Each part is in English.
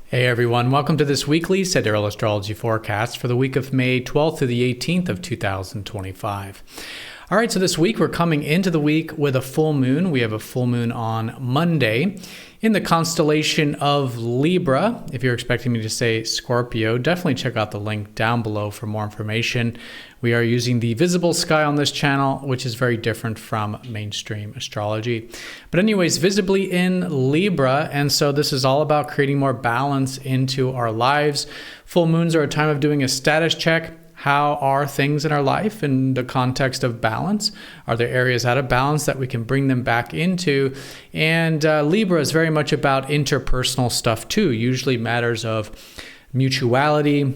Hey everyone, welcome to this weekly Sidereal Astrology forecast for the week of May 12th through the 18th of 2025. All right, so this week we're coming into the week with a full moon. We have a full moon on Monday in the constellation of Libra. If you're expecting me to say Scorpio, definitely check out the link down below for more information. We are using the visible sky on this channel, which is very different from mainstream astrology. But anyways, visibly in Libra, and so this is all about creating more balance into our lives. Full moons are a time of doing a status check. How are things in our life in the context of balance? Are there areas out of balance that we can bring them back into? And Libra is very much about interpersonal stuff too, usually matters of mutuality,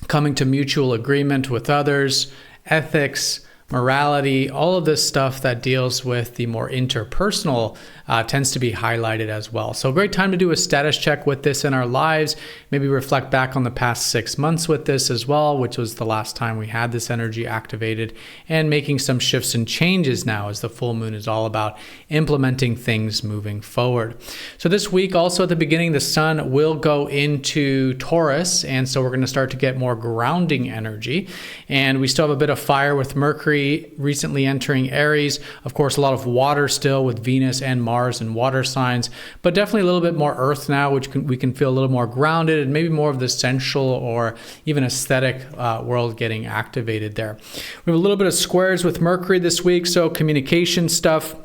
coming to mutual agreement with others, ethics, morality, all of this stuff that deals with the more interpersonal tends to be highlighted as well. So a great time to do a status check with this in our lives, maybe reflect back on the past 6 months with this as well, which was the last time we had this energy activated, and making some shifts and changes now as the full moon is all about implementing things moving forward. So this week also at the beginning, the sun will go into Taurus, and so we're going to start to get more grounding energy, and we still have a bit of fire with Mercury recently entering Aries. Of course, a lot of water still with Venus and Mars and water signs, but definitely a little bit more earth now, which we can feel a little more grounded and maybe more of the sensual or even aesthetic world getting activated there. We have a little bit of squares with Mercury this week, so communication stuff.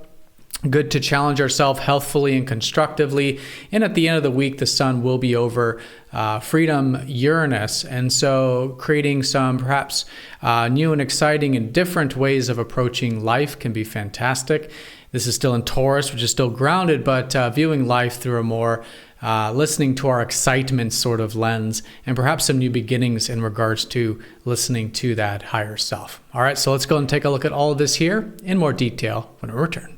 Good to challenge ourselves healthfully and constructively. And at the end of the week, the sun will be over Freedom Uranus. And so creating some perhaps new and exciting and different ways of approaching life can be fantastic. This is still in Taurus, which is still grounded, but viewing life through a more listening to our excitement sort of lens, and perhaps some new beginnings in regards to listening to that higher self. All right, so let's go and take a look at all of this here in more detail when we return.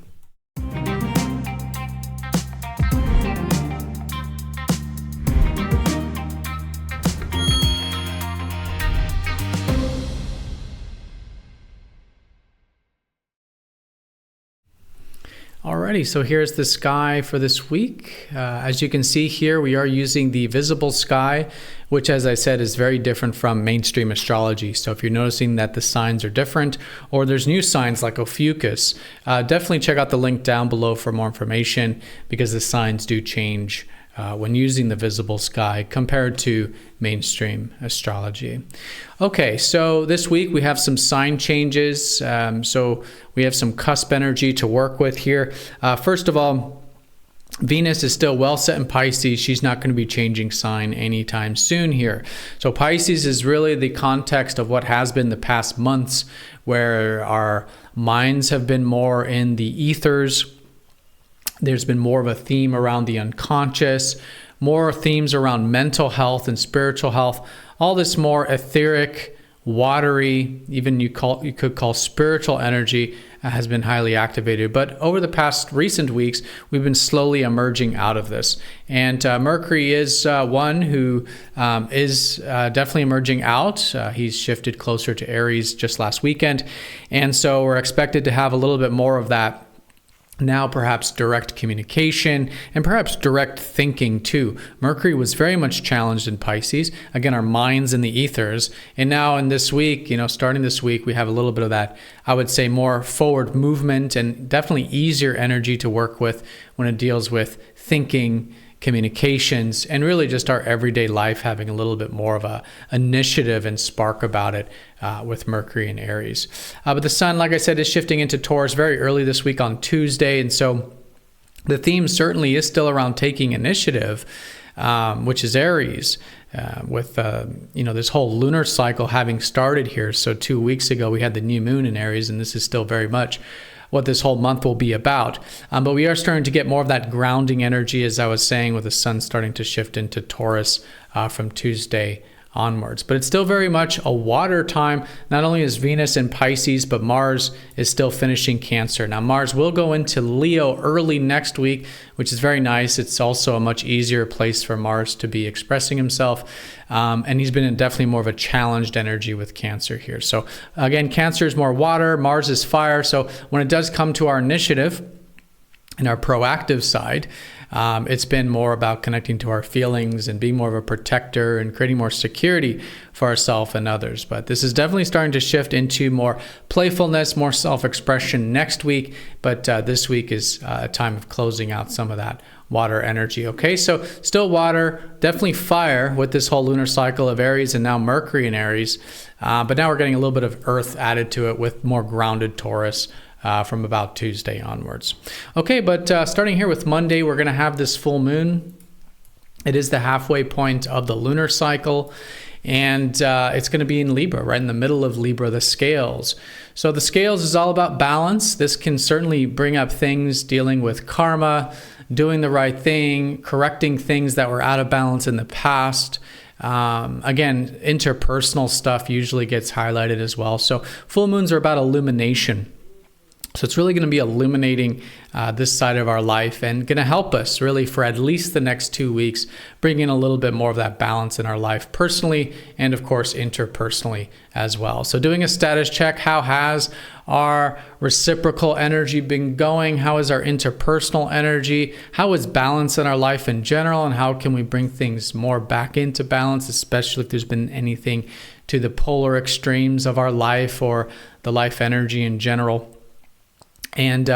Alrighty, so here's the sky for this week. As you can see here, we are using the visible sky, which, as I said, is very different from mainstream astrology. So if you're noticing that the signs are different, or there's new signs like Ophiuchus, definitely check out the link down below for more information, because the signs do change when using the visible sky compared to mainstream astrology. Okay, so this week we have some sign changes. So we have some cusp energy to work with here. First of all, Venus is still well set in Pisces. She's not going to be changing sign anytime soon here. So Pisces is really the context of what has been the past months, where our minds have been more in the ethers. There's been more of a theme around the unconscious, more themes around mental health and spiritual health, all this more etheric, watery, even you could call spiritual energy has been highly activated. But over the past recent weeks, we've been slowly emerging out of this. And Mercury is one who is definitely emerging out. He's shifted closer to Aries just last weekend. And so we're expected to have a little bit more of that now, perhaps direct communication and perhaps direct thinking too. Mercury was very much challenged in Pisces. Again, our minds in the ethers. And now in this week, starting this week, we have a little bit of that, I would say, more forward movement and definitely easier energy to work with when it deals with thinking, communications, and really just our everyday life having a little bit more of a initiative and spark about it with Mercury and Aries. But the sun, like I said, is shifting into Taurus very early this week on Tuesday. And so the theme certainly is still around taking initiative, which is Aries, with this whole lunar cycle having started here. So 2 weeks ago, we had the new moon in Aries, and this is still very much what this whole month will be about. But we are starting to get more of that grounding energy, as I was saying, with the sun starting to shift into Taurus from Tuesday onwards. But it's still very much a water time. Not only is Venus in Pisces, but Mars is still finishing Cancer. Now, Mars will go into Leo early next week, which is very nice. It's also a much easier place for Mars to be expressing himself. And he's been in definitely more of a challenged energy with Cancer here. So again, Cancer is more water, Mars is fire. So when it does come to our initiative, in our proactive side, It's been more about connecting to our feelings and being more of a protector and creating more security for ourselves and others. But this is definitely starting to shift into more playfulness, more self-expression next week. But this week is a time of closing out some of that water energy. Okay, so still water, definitely fire with this whole lunar cycle of Aries and now Mercury in Aries. But now we're getting a little bit of earth added to it with more grounded Taurus from about Tuesday onwards. Okay, but starting here with Monday, we're going to have this full moon. It is the halfway point of the lunar cycle. And it's going to be in Libra, right in the middle of Libra, the scales. So the scales is all about balance. This can certainly bring up things dealing with karma, doing the right thing, correcting things that were out of balance in the past. Again, interpersonal stuff usually gets highlighted as well. So full moons are about illumination. So it's really going to be illuminating this side of our life and going to help us really for at least the next 2 weeks, bring in a little bit more of that balance in our life personally and of course interpersonally as well. So doing a status check, how has our reciprocal energy been going? How is our interpersonal energy? How is balance in our life in general? And how can we bring things more back into balance, especially if there's been anything to the polar extremes of our life or the life energy in general? And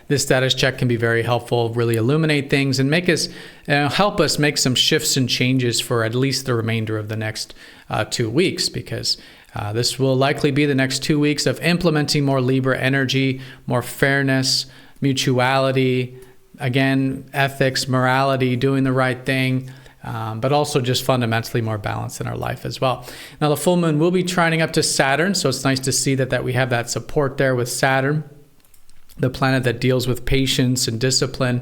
this status check can be very helpful, really illuminate things and make us help us make some shifts and changes for at least the remainder of the next 2 weeks, because this will likely be the next 2 weeks of implementing more Libra energy, more fairness, mutuality, again, ethics, morality, doing the right thing, but also just fundamentally more balance in our life as well. Now, the full moon will be trining up to Saturn, so it's nice to see that we have that support there with Saturn, the planet that deals with patience and discipline.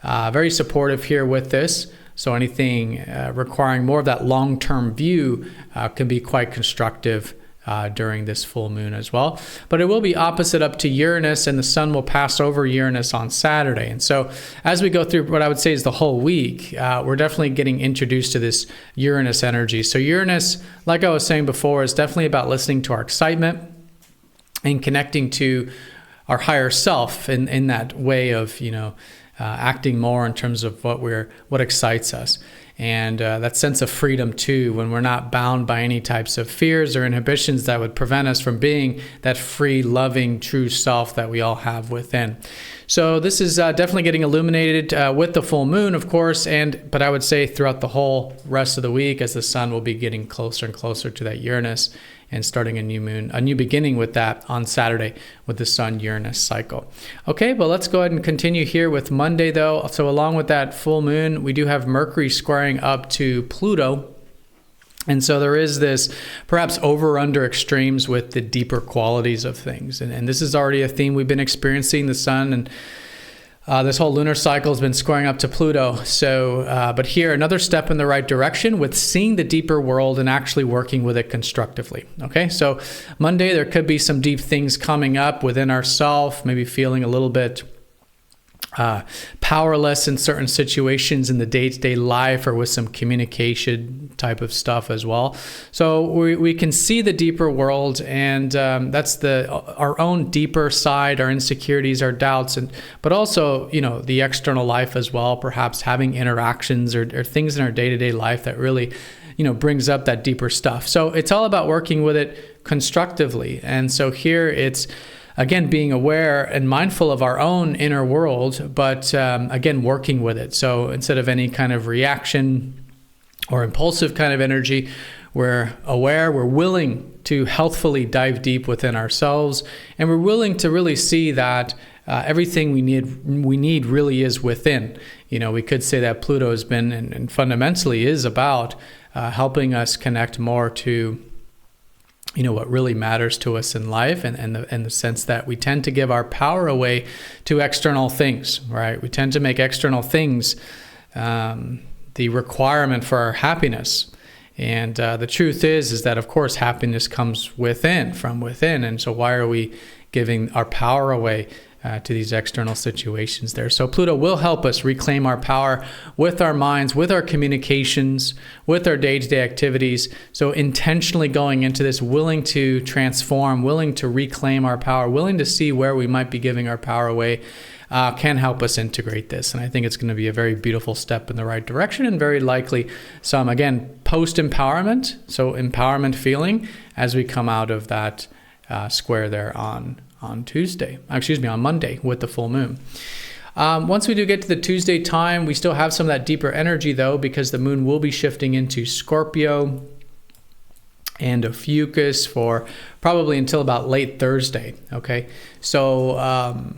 Very supportive here with this. So anything requiring more of that long-term view can be quite constructive during this full moon as well. But it will be opposite up to Uranus, and the sun will pass over Uranus on Saturday. And so as we go through what I would say is the whole week, we're definitely getting introduced to this Uranus energy. So Uranus, like I was saying before, is definitely about listening to our excitement and connecting to our higher self in that way of, acting more in terms of what excites us. And that sense of freedom too, when we're not bound by any types of fears or inhibitions that would prevent us from being that free, loving, true self that we all have within. So this is definitely getting illuminated with the full moon, of course, but I would say throughout the whole rest of the week, as the sun will be getting closer and closer to that Uranus and starting a new beginning with that on Saturday with the Sun-Uranus cycle. Okay, but let's go ahead and continue here with Monday, though. So along with that full moon, we do have Mercury squaring up to Pluto. And so there is this perhaps over-under extremes with the deeper qualities of things. And this is already a theme we've been experiencing. The sun and this whole lunar cycle has been squaring up to Pluto. So, but here, another step in the right direction with seeing the deeper world and actually working with it constructively. Okay, so Monday, there could be some deep things coming up within ourselves, maybe feeling a little bit powerless in certain situations in the day-to-day life or with some communication type of stuff as well. So we can see the deeper world, and that's our own deeper side, our insecurities, our doubts, but also the external life as well, perhaps having interactions or things in our day-to-day life that really brings up that deeper stuff. So it's all about working with it constructively. And so here it's again, being aware and mindful of our own inner world, but again, working with it. So instead of any kind of reaction or impulsive kind of energy, we're aware, we're willing to healthfully dive deep within ourselves, and we're willing to really see that everything we need really is within. We could say that Pluto has been and fundamentally is about helping us connect more to what really matters to us in life, and the sense that we tend to give our power away to external things, right? We tend to make external things the requirement for our happiness. And the truth is that, of course, happiness comes from within. And so why are we giving our power away to these external situations there? So Pluto will help us reclaim our power with our minds, with our communications, with our day-to-day activities. So intentionally going into this, willing to transform, willing to reclaim our power, willing to see where we might be giving our power away, can help us integrate this. And I think it's going to be a very beautiful step in the right direction, and very likely some, again, post-empowerment, so empowerment feeling as we come out of that square there on Monday with the full moon. Once we do get to the Tuesday time, we still have some of that deeper energy though, because the moon will be shifting into Scorpio and Ophiuchus for probably until about late Thursday. Okay, so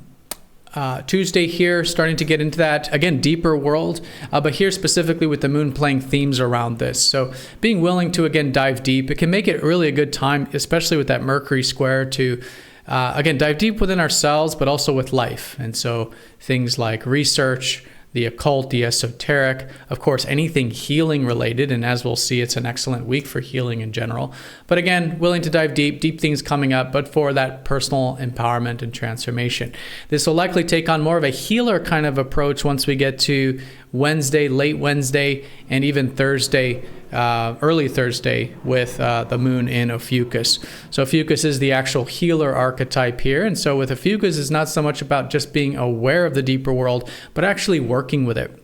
Tuesday here, starting to get into that, again, deeper world, but here specifically with the moon playing themes around this. So being willing to, again, dive deep, it can make it really a good time, especially with that Mercury square, to again, dive deep within ourselves, but also with life. And so things like research, the occult, the esoteric, of course, anything healing related. And as we'll see, it's an excellent week for healing in general. But again, willing to dive deep things coming up, but for that personal empowerment and transformation. This will likely take on more of a healer kind of approach once we get to Wednesday, late Wednesday, and even Thursday, early Thursday with the moon in Ophiuchus. So Ophiuchus is the actual healer archetype here. And so with Ophiuchus, it's not so much about just being aware of the deeper world, but actually working with it,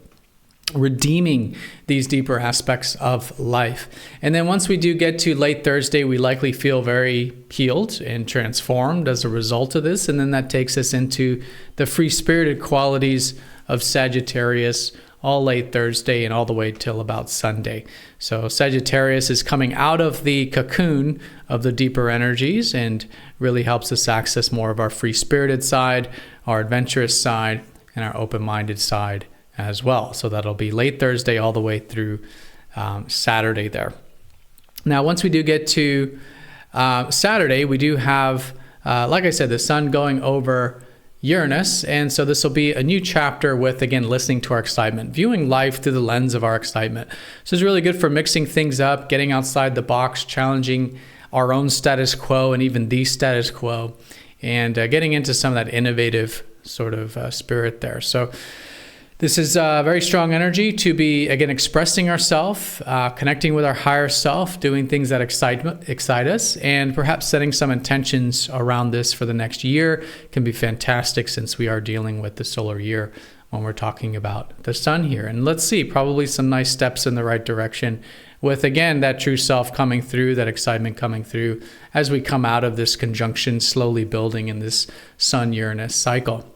redeeming these deeper aspects of life. And then once we do get to late Thursday, we likely feel very healed and transformed as a result of this. And then that takes us into the free-spirited qualities of Sagittarius, all late Thursday and all the way till about Sunday. So Sagittarius is coming out of the cocoon of the deeper energies and really helps us access more of our free-spirited side, our adventurous side, and our open-minded side as well. So that'll be late Thursday all the way through Saturday there. Now, once we do get to Saturday, we do have, like I said, the sun going over Uranus, and so this will be a new chapter with, again, listening to our excitement, viewing life through the lens of our excitement. So it's really good for mixing things up, getting outside the box, challenging our own status quo and even the status quo, and getting into some of that innovative sort of spirit there. So this is very strong energy to be, again, expressing ourselves, connecting with our higher self, doing things that excite us, and perhaps setting some intentions around this for the next year can be fantastic, since we are dealing with the solar year when we're talking about the sun here. And let's see, probably some nice steps in the right direction with, again, that true self coming through, that excitement coming through as we come out of this conjunction slowly building in this Sun-Uranus cycle.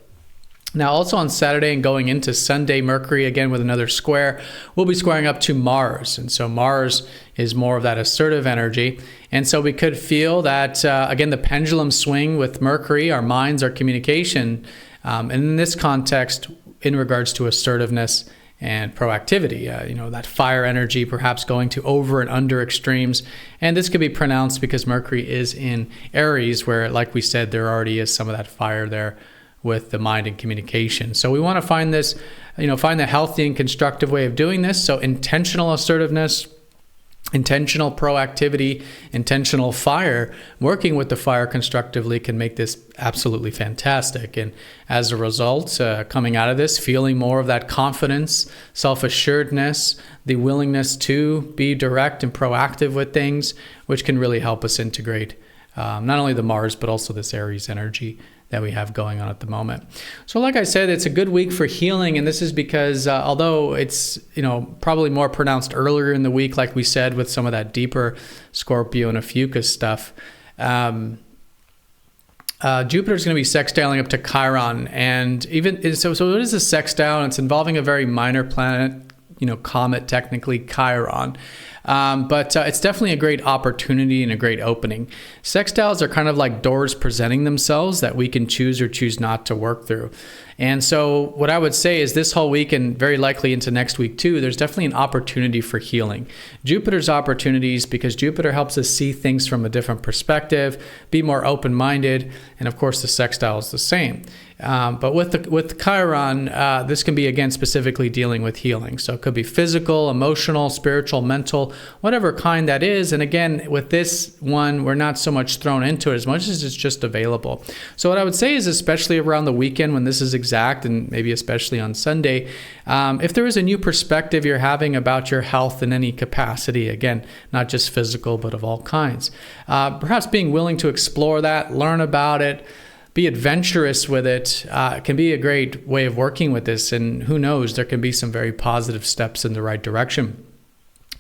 Now, also on Saturday and going into Sunday, Mercury, again with another square, will be squaring up to Mars. And so Mars is more of that assertive energy. And so we could feel that, again, the pendulum swing with Mercury, our minds, our communication, and in this context, in regards to assertiveness and proactivity, that fire energy perhaps going to over and under extremes. And this could be pronounced because Mercury is in Aries, where, like we said, there already is some of that fire there with the mind and communication. So we want to find this, find the healthy and constructive way of doing this. So intentional assertiveness, intentional proactivity, intentional fire, working with the fire constructively can make this absolutely fantastic. And as a result, coming out of this, feeling more of that confidence, self-assuredness, the willingness to be direct and proactive with things, which can really help us integrate not only the Mars, but also this Aries energy that we have going on at the moment. So like I said, it's a good week for healing, and this is because although it's probably more pronounced earlier in the week, like we said, with some of that deeper Scorpio and Ophiuchus stuff, Jupiter is going to be sextiling up to Chiron, and even so it is a sextile, and it's involving a very minor planet, comet, technically, Chiron. But it's definitely a great opportunity and a great opening. Sextiles are kind of like doors presenting themselves that we can choose or choose not to work through. And so what I would say is this whole week, and very likely into next week too, there's definitely an opportunity for healing. Jupiter's opportunities, because Jupiter helps us see things from a different perspective, be more open-minded, and of course the sextile is the same. But with Chiron, this can be, again, specifically dealing with healing. So it could be physical, emotional, spiritual, mental, whatever kind that is. And again, with this one, we're not so much thrown into it as much as it's just available. So what I would say is, especially around the weekend when this is exact, and maybe especially on Sunday, if there is a new perspective you're having about your health in any capacity, again, not just physical, but of all kinds, perhaps being willing to explore that, learn about it, be adventurous with it. It can be a great way of working with this. And who knows, there can be some very positive steps in the right direction.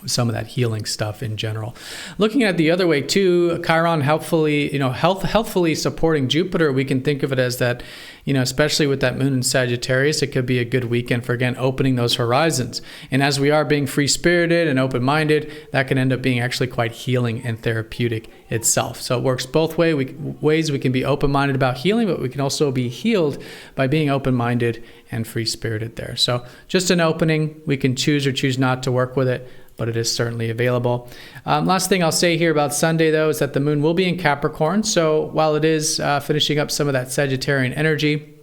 Some of that healing stuff in general. Looking at the other way too, Chiron helpfully, healthfully supporting Jupiter, we can think of it as that, especially with that moon in Sagittarius, it could be a good weekend for, again, opening those horizons. And as we are being free-spirited and open-minded, that can end up being actually quite healing and therapeutic itself. So it works both ways. We can be open-minded about healing, but we can also be healed by being open-minded and free-spirited there. So just an opening. We can choose or choose not to work with it, but it is certainly available. Last thing I'll say here about Sunday, though, is that the moon will be in Capricorn. So while it is finishing up some of that Sagittarian energy,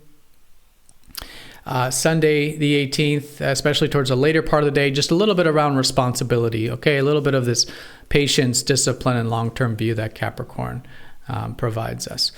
Sunday the 18th, especially towards the later part of the day, just a little bit around responsibility, okay? A little bit of this patience, discipline, and long-term view that Capricorn provides us.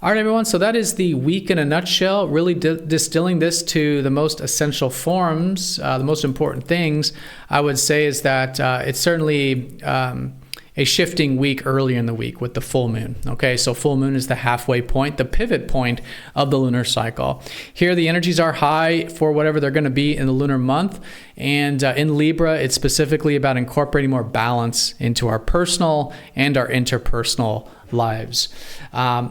All right, everyone, so that is the week in a nutshell, really distilling this to the most essential forms, the most important things, I would say, is that it's certainly a shifting week earlier in the week with the full moon. Okay, so full moon is the halfway point, the pivot point of the lunar cycle. Here, the energies are high for whatever they're going to be in the lunar month. And in Libra, it's specifically about incorporating more balance into our personal and our interpersonal lives.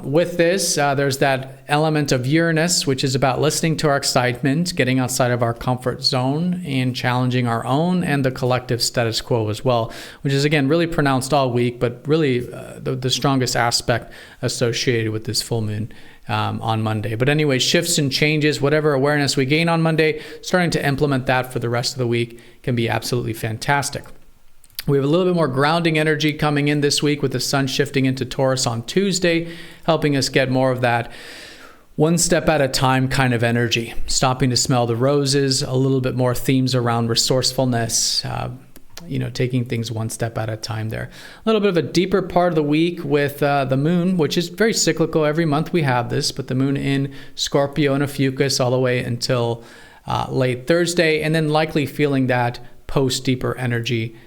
With this, there's that element of Uranus, which is about listening to our excitement, getting outside of our comfort zone, and challenging our own and the collective status quo as well, which is, again, really pronounced all week, but really the strongest aspect associated with this full moon on Monday. But anyway, shifts and changes, whatever awareness we gain on Monday, starting to implement that for the rest of the week can be absolutely fantastic. We have a little bit more grounding energy coming in this week with the sun shifting into Taurus on Tuesday, helping us get more of that one step at a time kind of energy, stopping to smell the roses, a little bit more themes around resourcefulness, taking things one step at a time there. A little bit of a deeper part of the week with the moon, which is very cyclical. Every month we have this, but the moon in Scorpio and Ophiuchus all the way until late Thursday, and then likely feeling that post-deeper energy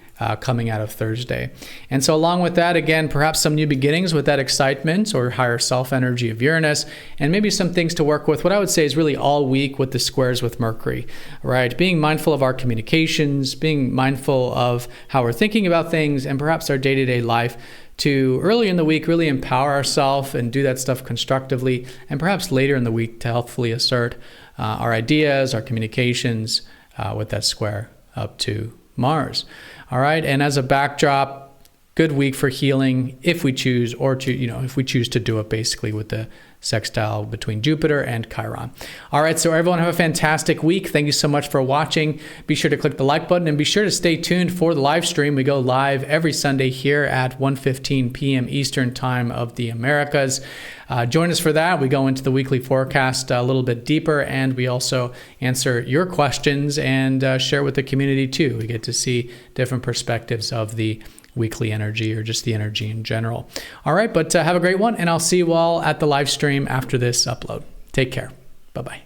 coming out of Thursday. And so along with that, again, perhaps some new beginnings with that excitement or higher self energy of Uranus, and maybe some things to work with. What I would say is really all week with the squares with Mercury, right? Being mindful of our communications, being mindful of how we're thinking about things, and perhaps our day-to-day life to early in the week really empower ourselves and do that stuff constructively, and perhaps later in the week to helpfully assert our ideas, our communications with that square up to Mars. All right, and as a backdrop, good week for healing if we choose, or if we choose to do it basically with the sextile between Jupiter and Chiron. All right, so everyone have a fantastic week. Thank you so much for watching. Be sure to click the like button and be sure to stay tuned for the live stream. We go live every Sunday here at 1:15 p.m. Eastern Time of the Americas. Join us for that. We go into the weekly forecast a little bit deeper, and we also answer your questions and share with the community too. We get to see different perspectives of the weekly energy or just the energy in general. All right, but have a great one, and I'll see you all at the live stream after this upload. Take care. Bye-bye.